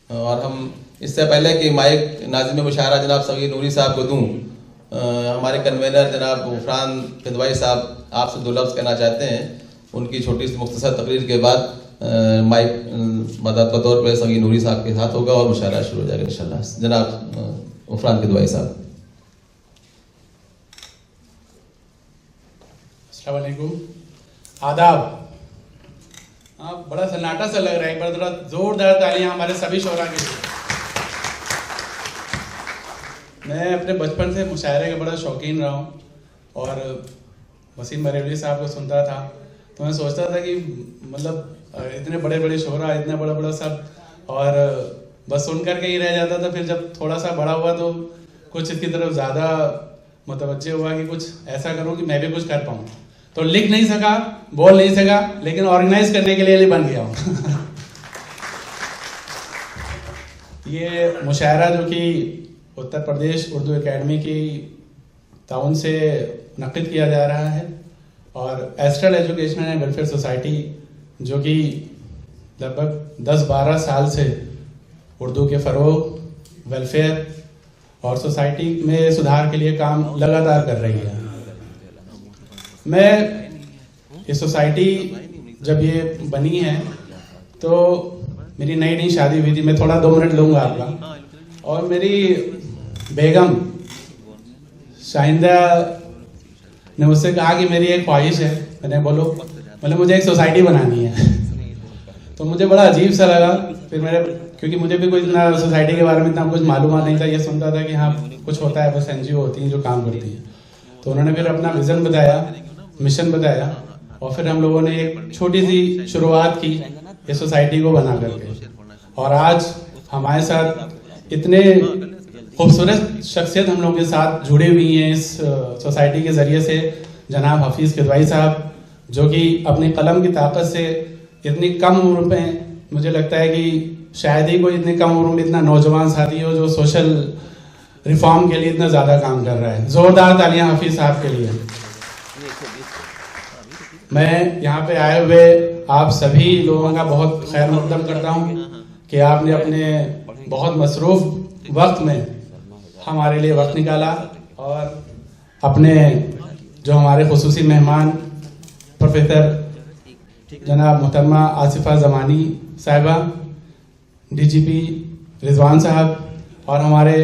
और हम इससे पहले कि माइक नाज़िम मुशायरा जनाब सगीर नूरी साहब को दूँ, हमारे कन्वेनर जनाब उफरान किदवाई साहब आपसे दो लफ्ज़ कहना चाहते हैं। उनकी छोटी सी मुख्तसर तकरीर के बाद माइक मदद के तौर पर सगीर नूरी साहब के साथ होगा और मुशायरा शुरू हो जाएगा इंशाल्लाह। जनाब उफरान किदवाई साहब। अस्सलाम वालेकुम, आदाब। हाँ, बड़ा सन्नाटा सा लग रहा है, एक बार थोड़ा जोरदार तालियां हमारे सभी शोरा के लिए। मैं अपने बचपन से मुशायरे का बड़ा शौकीन रहा हूँ और वसीम बरेलवी साहब को सुनता था तो मैं सोचता था कि मतलब इतने बड़े बड़े शोरा, इतना बड़ा बड़ा सब, और बस सुन करके ही रह जाता था। फिर जब थोड़ा सा बड़ा हुआ तो कुछ इसकी तरफ ज़्यादा मुतवज्जे हुआ कि कुछ ऐसा करूँ कि मैं भी कुछ कर पाऊँ। तो लिख नहीं सका, बोल नहीं सका, लेकिन ऑर्गेनाइज करने के लिए बन गया हूँ। ये मुशायरा जो कि उत्तर प्रदेश उर्दू एकेडमी की ताउन से नक़द किया जा रहा है और astral education and welfare society जो कि लगभग 10-12 साल से उर्दू के फ़रोग़, वेलफेयर और सोसाइटी में सुधार के लिए काम लगातार कर रही है। मैं ये सोसाइटी जब ये बनी है तो मेरी नई नई शादी हुई थी। मैं थोड़ा 2 मिनट लूँगा आपका। और मेरी बेगम शाहिंदा ने मुझसे कहा कि मेरी एक ख्वाहिश है। मैंने बोले मुझे एक सोसाइटी बनानी है। तो मुझे बड़ा अजीब सा लगा। फिर क्योंकि मुझे भी कोई इतना सोसाइटी के बारे में इतना कुछ मालूम नहीं था। ये सुनता था कि हाँ कुछ होता है, बस NGO होती हैं जो काम करती हैं। तो उन्होंने फिर अपना विज़न बताया, मिशन बताया और फिर हम लोगों ने एक छोटी सी शुरुआत की इस सोसाइटी को बना करके। और आज हमारे साथ इतने खूबसूरत शख्सियत हम लोगों के साथ जुड़ी हुई हैं इस सोसाइटी के ज़रिए से। जनाब हफीज़ किदवाई साहब जो कि अपनी कलम की ताकत से इतनी कम उम्र में, मुझे लगता है कि शायद ही कोई इतनी कम उम्र में इतना नौजवान साथी हो जो सोशल रिफॉर्म के लिए इतना ज़्यादा काम कर रहा है। ज़ोरदार तालियां हफीज़ साहब के लिए। मैं यहाँ पे आए हुए आप सभी लोगों का बहुत खैर मकदम करता हूँ कि आपने अपने बहुत मसरूफ़ वक्त में हमारे लिए वक्त निकाला और अपने जो हमारे खुसूसी मेहमान प्रोफेसर जनाब मोहतरमा आसिफा ज़मानी साहिबा, DGP रिजवान साहब और हमारे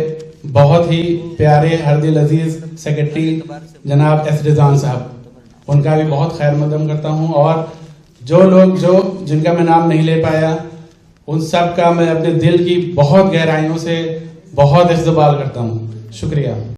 बहुत ही प्यारे हरदिल अजीज़ सेक्रेटरी जनाब S रिजवान साहब, उनका भी बहुत खैर मकदम करता हूँ। और जो लोग जिनका मैं नाम नहीं ले पाया उन सब का मैं अपने दिल की बहुत गहराइयों से बहुत इस्तकबाल करता हूँ। शुक्रिया।